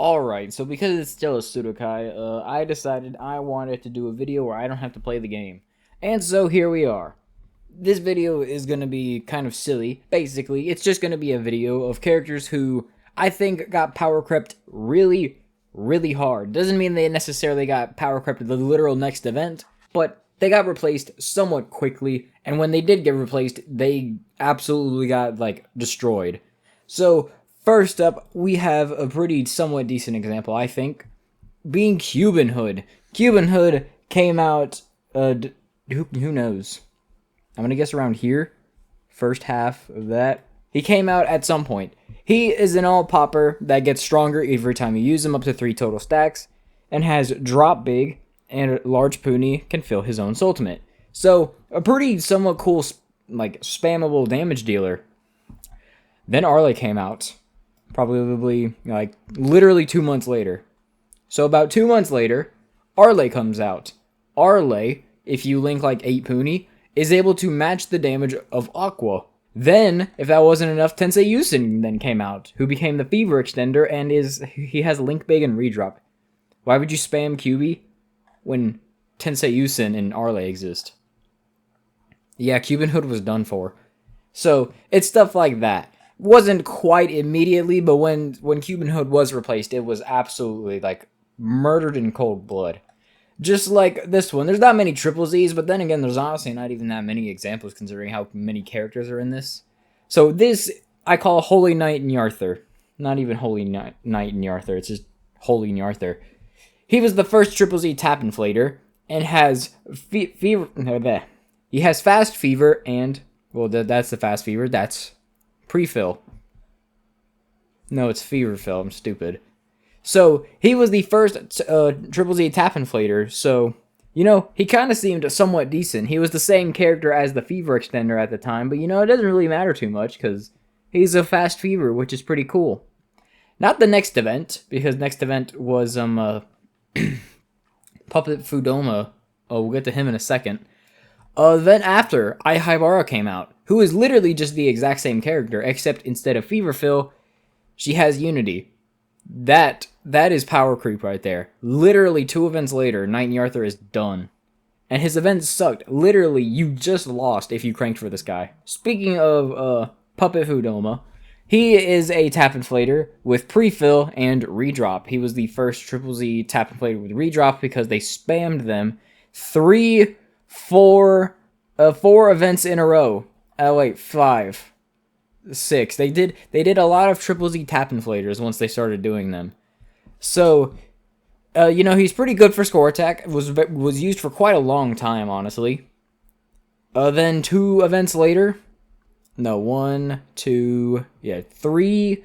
Alright, so because it's still a Sudokai, I decided I wanted to do a video where I don't have to play the game. And so here we are. This video is going to be kind of silly. Basically, it's just going to be a video of characters who I think got power crept really, really hard. Doesn't mean they necessarily got power crept the literal next event, but they got replaced somewhat quickly, and when they did get replaced, they absolutely got, destroyed. So, first up, we have a pretty somewhat decent example, I think, being Cuban Hood. Cuban Hood came out, who knows? I'm gonna guess around here. First half of that. He came out at some point. He is an all-popper that gets stronger every time you use him, up to 3 total stacks, and has drop big, and large Puni can fill his own Soultimate. So, a pretty somewhat cool, spammable damage dealer. Then Arle came out. Probably, literally 2 months later. So about 2 months later, Arle comes out. Arle, if you link 8 Puni, is able to match the damage of Aqua. Then, if that wasn't enough, Tensei Yusin then came out, who became the Fever Extender, and he has Link Big and Redrop. Why would you spam QB when Tensei Yusin and Arle exist? Yeah, Cuban Hood was done for. So, it's stuff like that. Wasn't quite immediately, but when Cuban Hood was replaced, it was absolutely, murdered in cold blood. Just like this one. There's not many triple Zs, but then again, there's honestly not even that many examples considering how many characters are in this. So this, I call Holy Knight Nyarther. Not even Holy Knight Nyarther, it's just Holy Nyarther. He was the first triple Z tap inflator, and has fever. He has fast fever, and, well, that's the fast fever, that's pre-fill. No, it's fever fill. I'm stupid. So, he was the first Triple Z tap inflator, so, he kind of seemed somewhat decent. He was the same character as the Fever Extender at the time, but, it doesn't really matter too much, because he's a fast fever, which is pretty cool. Not the next event, because next event was, Puppet Fudoma. Oh, we'll get to him in a second. Then after, Haibara came out, who is literally just the exact same character, except instead of Fever Fill, she has Unity. That is power creep right there. Literally 2 events later, Knight Nyarther is done. And his events sucked. Literally, you just lost if you cranked for this guy. Speaking of Puppet Fudoma, he is a tap inflator with pre-fill and redrop. He was the first Triple Z tap inflator with redrop because they spammed them 4 events in a row. Oh wait, 5. 6. They did a lot of Triple Z tap inflators once they started doing them. So, he's pretty good for score attack. Was used for quite a long time, honestly. Then 2 events later, no, 1, 2, 3,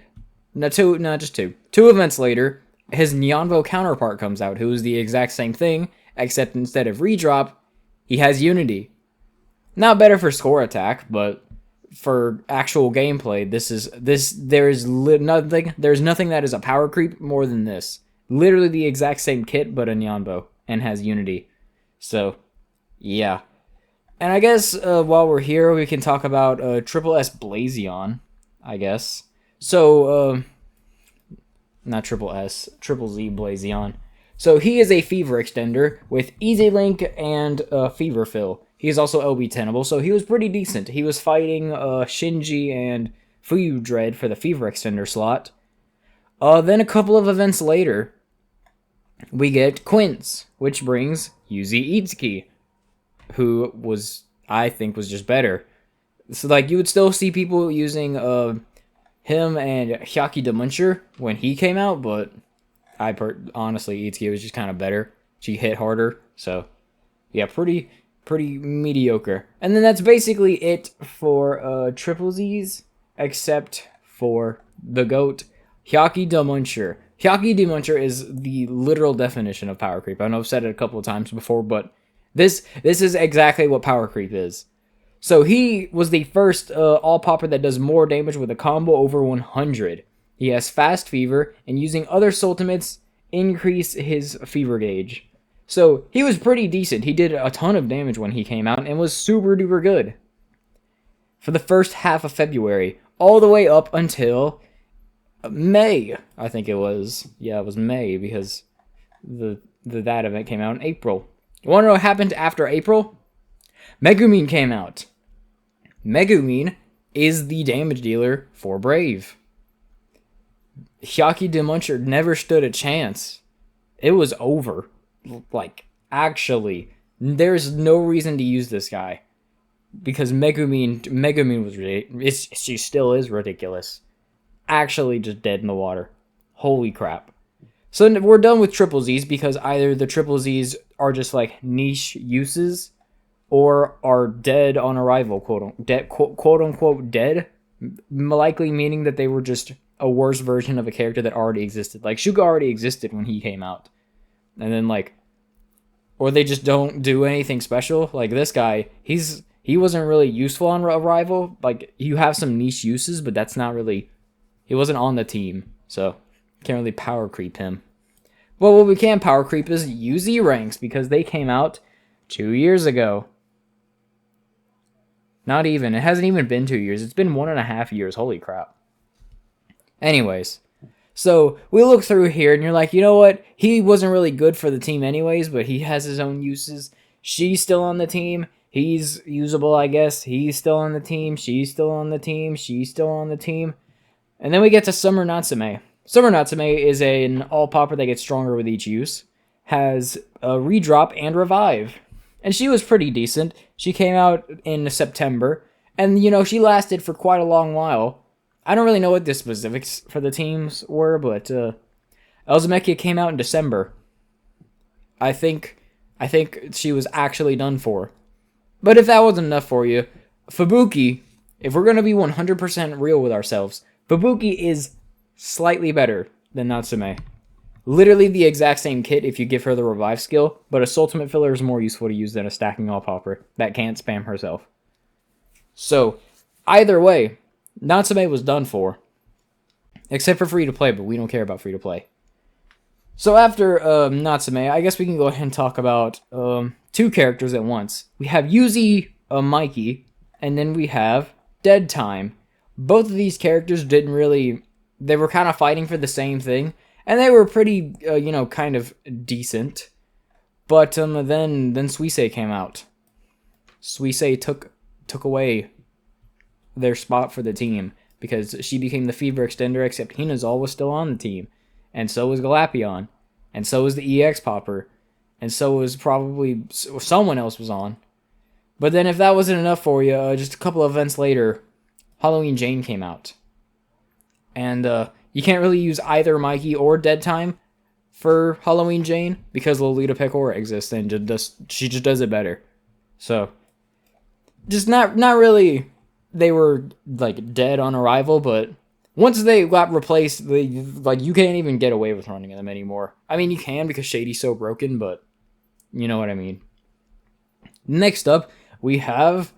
no, 2, no, just 2. 2 events later, his Nyanvo counterpart comes out, who is the exact same thing, except instead of redrop, he has Unity. Not better for score attack, but for actual gameplay, there's nothing that is a power creep more than this. Literally the exact same kit, but a Nyanbo, and has Unity. So, yeah. And I guess, while we're here, we can talk about, Triple S Blazion, I guess. So, not Triple S, Triple Z Blazion. So, he is a Fever Extender with Easy Link and, Fever Fill. He is also LB tenable, so he was pretty decent. He was fighting Shinji and Fuyu Dread for the Fever Extender slot. Then a couple of events later, we get Quince, which brings Yuzi Itsuki, who I think was just better. So, you would still see people using him and Hyaki the Muncher when he came out, but honestly, Itsuki was just kind of better. She hit harder, so, yeah, pretty mediocre. And then that's basically it for Triple Z's, except for the GOAT, Hyaki the Muncher. Hyaki the Muncher is the literal definition of power creep. I know I've said it a couple of times before, but this is exactly what power creep is. So he was the first all-popper that does more damage with a combo over 100. He has fast fever, and using other Soultimates increase his fever gauge. So, he was pretty decent. He did a ton of damage when he came out and was super duper good. For the first half of February, all the way up until May, I think it was. Yeah, it was May because that event came out in April. You want to know what happened after April? Megumin came out. Megumin is the damage dealer for Brave. Hyaki de Muncher never stood a chance. It was over. Like, actually, there's no reason to use this guy. Because Megumin was ridiculous. She still is ridiculous. Actually just dead in the water. Holy crap. So we're done with triple Zs because either the triple Zs are just like niche uses or are dead on arrival, quote unquote dead, likely meaning that they were just a worse version of a character that already existed. Like Shuka already existed when he came out. And then like, or they just don't do anything special. Like this guy, he wasn't really useful on arrival. Like you have some niche uses, but that's not really, he wasn't on the team. So can't really power creep him. But what we can power creep is UZ ranks because they came out 2 years ago. Not even. It hasn't even been 2 years. It's been 1.5 years. Holy crap. Anyways. So we look through here and you're like, you know what? He wasn't really good for the team anyways, but he has his own uses. She's still on the team. He's usable, I guess. He's still on the team. She's still on the team. She's still on the team. And then we get to Summer Natsume. Summer Natsume is an all-popper that gets stronger with each use. Has a redrop and revive. And she was pretty decent. She came out in September. And, you know, she lasted for quite a long while. I don't really know what the specifics for the teams were, but Elzamechia came out in December. I think she was actually done for. But if that wasn't enough for you, Fubuki, if we're going to be 100% real with ourselves, Fubuki is slightly better than Natsume. Literally the exact same kit if you give her the revive skill, but a Soultimate filler is more useful to use than a stacking all popper that can't spam herself. So, either way, Natsume was done for. Except for free to play, but we don't care about free to play. So after Natsume, I guess we can go ahead and talk about two characters at once. We have Yuzi Mikey, and then we have Dead Time. Both of these characters didn't really... They were kind of fighting for the same thing, and they were pretty, kind of decent. But then Suisei came out. Suisei took away their spot for the team, because she became the Fever Extender, except Hinazal was still on the team. And so was Galapion. And so was the EX Popper. And so was probably... Someone else was on. But then if that wasn't enough for you, just a couple of events later, Halloween Jane came out. And you can't really use either Mikey or Dead Time for Halloween Jane, because Lolita Pecora exists and she just does it better. So, just not really... They were, like, dead on arrival, but... Once they got replaced, you can't even get away with running them anymore. I mean, you can because Shady's so broken, but you know what I mean. Next up, we have,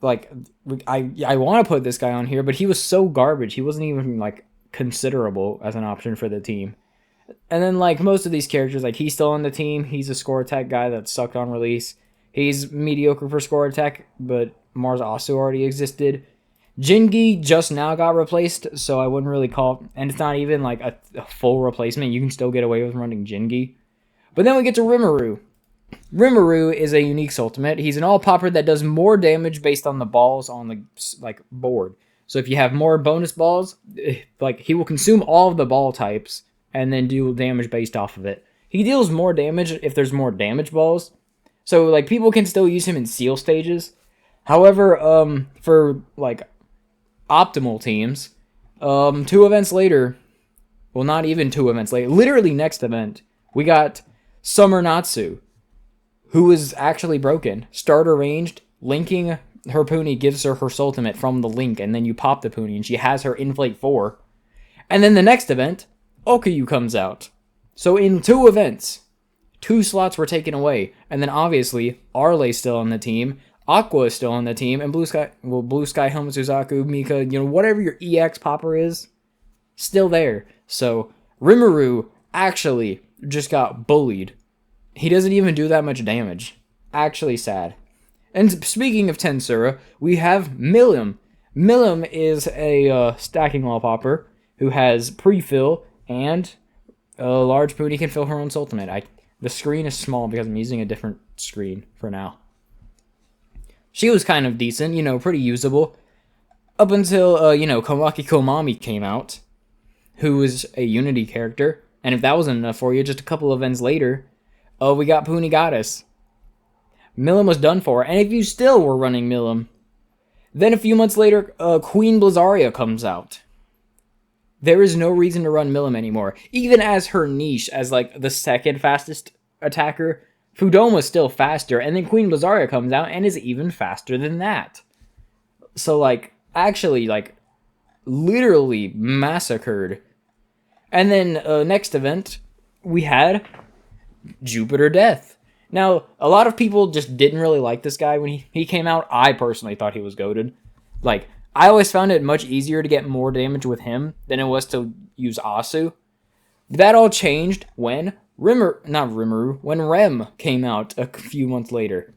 I want to put this guy on here, but he was so garbage. He wasn't even, considerable as an option for the team. And then, most of these characters, he's still on the team. He's a score attack guy that sucked on release. He's mediocre for score attack, but Mars also already existed. Jingi just now got replaced, so I wouldn't really call... And it's not even, a full replacement. You can still get away with running Jingi. But then we get to Rimuru. Rimuru is a unique Soultimate. He's an all-popper that does more damage based on the balls on the, board. So if you have more bonus balls, he will consume all of the ball types and then do damage based off of it. He deals more damage if there's more damage balls. So, people can still use him in seal stages. However, for, optimal teams, 2 events later, well, not even 2 events later, literally next event, we got Summer Natsu, who is actually broken. Starter ranged, linking her Puni gives her Soultimate from the link, and then you pop the Puni, and she has her Inflate 4. And then the next event, Okayu comes out. So in 2 events, 2 slots were taken away, and then obviously, Arle's still on the team, Aqua is still on the team, and Blue Sky Homitsuzaku, Mika, whatever your EX popper is, still there. So, Rimuru actually just got bullied. He doesn't even do that much damage. Actually sad. And speaking of Tensura, we have Milim. Milim is a stacking wall popper who has pre-fill, and a large Puni can fill her own Soultimate. The screen is small because I'm using a different screen for now. She was kind of decent, you know, pretty usable. Up until, you know, Komaki Komami came out, who was a Unity character. And if that wasn't enough for you, just a couple events later, we got Puni Goddess. Milim was done for, and if you still were running Milim, then a few months later, Queen Blizzaria comes out. There is no reason to run Milim anymore. Even as her niche, as like the second fastest attacker, Fudoma's still faster, and then Queen Blizzaria comes out and is even faster than that. So like, actually like, literally massacred. And then next event, we had Jupiter Death. Now, a lot of people just didn't really like this guy when he came out. I personally thought he was goated. Like, I always found it much easier to get more damage with him than it was to use Asu. That all changed when when Rem came out a few months later.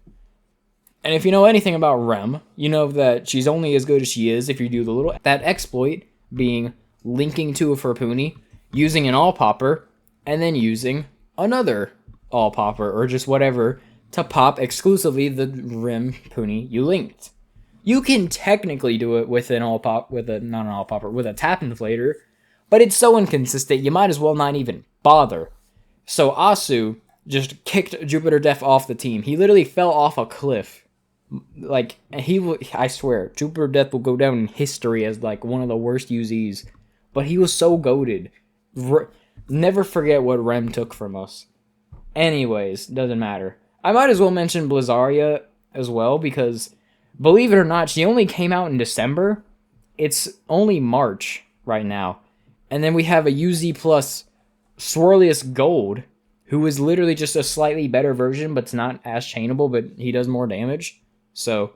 And if you know anything about Rem, you know that she's only as good as she is if you do the little... That exploit being linking to a Puni, using an all-popper, and then using another all-popper, or just whatever, to pop exclusively the Rem Puni you linked. You can technically do it with with a tap inflator, but it's so inconsistent, you might as well not even bother. So Asu just kicked Jupiter Death off the team. He literally fell off a cliff. Like, I swear, Jupiter Death will go down in history as like one of the worst UZs. But he was so goated. Never forget what Rem took from us. Anyways, doesn't matter. I might as well mention Blizzaria as well, because believe it or not, she only came out in December. It's only March right now. And then we have a UZ plus Swirlius Gold, who is literally just a slightly better version, but it's not as chainable, but he does more damage. So,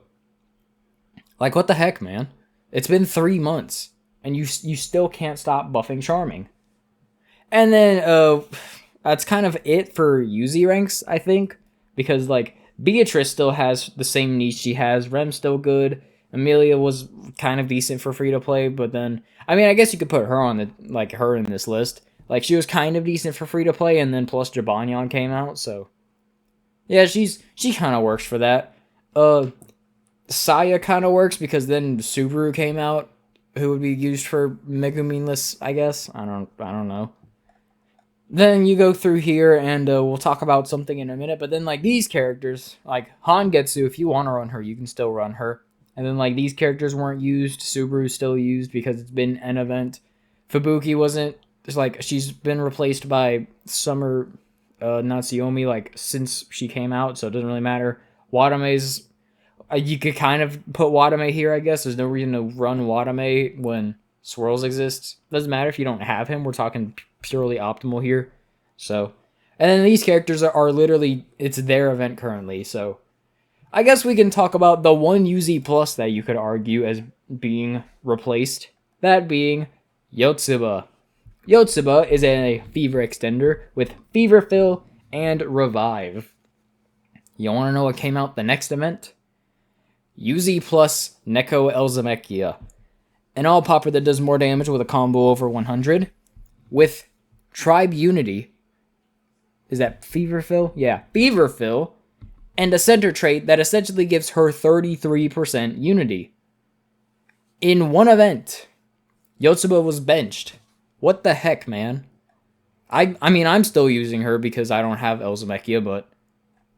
like, what the heck, man? It's been 3 months, and you still can't stop buffing Charming. And then, that's kind of it for UZ ranks, I think, because, like, Beatrice still has the same niche she has, Rem's still good, Amelia was kind of decent for free-to-play, but then, I mean, I guess you could put her on her in this list. Like, she was kind of decent for free-to-play, and then plus Jabonyon came out, so... Yeah, she kind of works for that. Saya kind of works, because then Subaru came out, who would be used for Meguminless, I guess? I don't know. Then you go through here, and we'll talk about something in a minute, but then, like, these characters, like, Hangetsu, if you want to run her, you can still run her. And then, like, these characters weren't used, Subaru's still used, because it's been an event. Fubuki wasn't... It's like, she's been replaced by Summer Natsuomi, like, since she came out, so it doesn't really matter. Watame's... you could kind of put Watame here, I guess. There's no reason to run Watame when Swirls exists. Doesn't matter if you don't have him. We're talking purely optimal here. So, and then these characters are literally... It's their event currently, so... I guess we can talk about the one UZ plus that you could argue as being replaced. That being Yotsuba. Yotsuba is a Fever Extender with Fever Fill and Revive. You want to know what came out the next event? UZ plus Neko Elzamekia. An all-popper that does more damage with a combo over 100. With Tribe Unity. Is that Fever Fill? Yeah, Fever Fill. And a center trait that essentially gives her 33% Unity. In one event, Yotsuba was benched. What the heck, man? I mean, I'm still using her because I don't have Elzamekia, but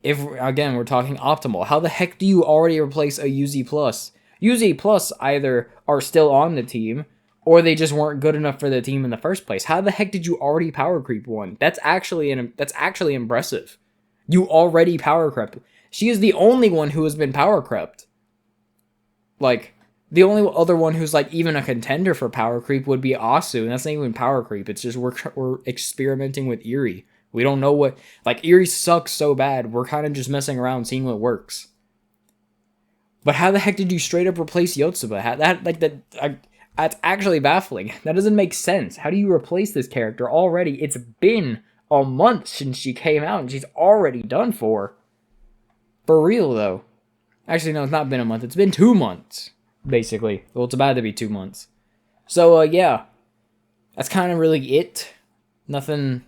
if, again, we're talking optimal, how the heck do you already replace a UZ+? UZ+ either are still on the team, or they just weren't good enough for the team in the first place. How the heck did you already power creep one? That's actually impressive. You already power crept. She is the only one who has been power crept. Like, the only other one who's, like, even a contender for power creep would be Asu, and that's not even power creep. It's just we're experimenting with Eerie. We don't know what... Like, Eerie sucks so bad, we're kind of just messing around, seeing what works. But how the heck did you straight up replace Yotsuba? That's actually baffling. That doesn't make sense. How do you replace this character already? It's been a month since she came out, and she's already done for. For real, though. Actually, no, it's not been a month. It's been 2 months. Basically. Well, it's about to be 2 months. So, yeah. That's kind of really it. Nothing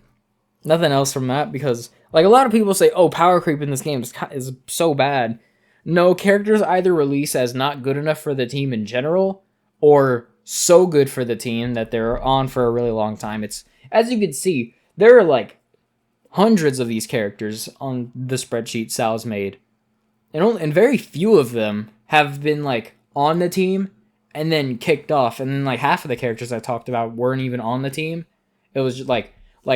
else from that, because like a lot of people say, oh, power creep in this game is so bad. No, characters either release as not good enough for the team in general, or so good for the team that they're on for a really long time. It's, as you can see, there are like hundreds of these characters on the spreadsheet Sal's made, and very few of them have been like on the team and then kicked off, and then like half of the characters I talked about weren't even on the team. It was just like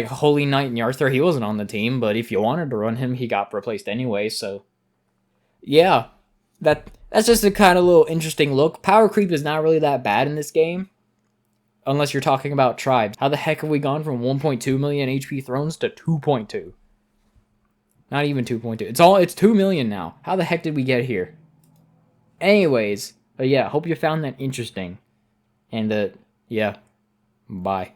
Holy Knight and Arthur. He wasn't on the team, but if you wanted to run him, he got replaced anyway. So yeah, that's just a kind of little interesting look. Power creep is not really that bad in this game, unless you're talking about tribes. How the heck have we gone from 1.2 million HP thrones to 2.2? Not even 2.2. It's 2 million now. How the heck did we get here? Anyways, yeah, hope you found that interesting. And yeah, bye.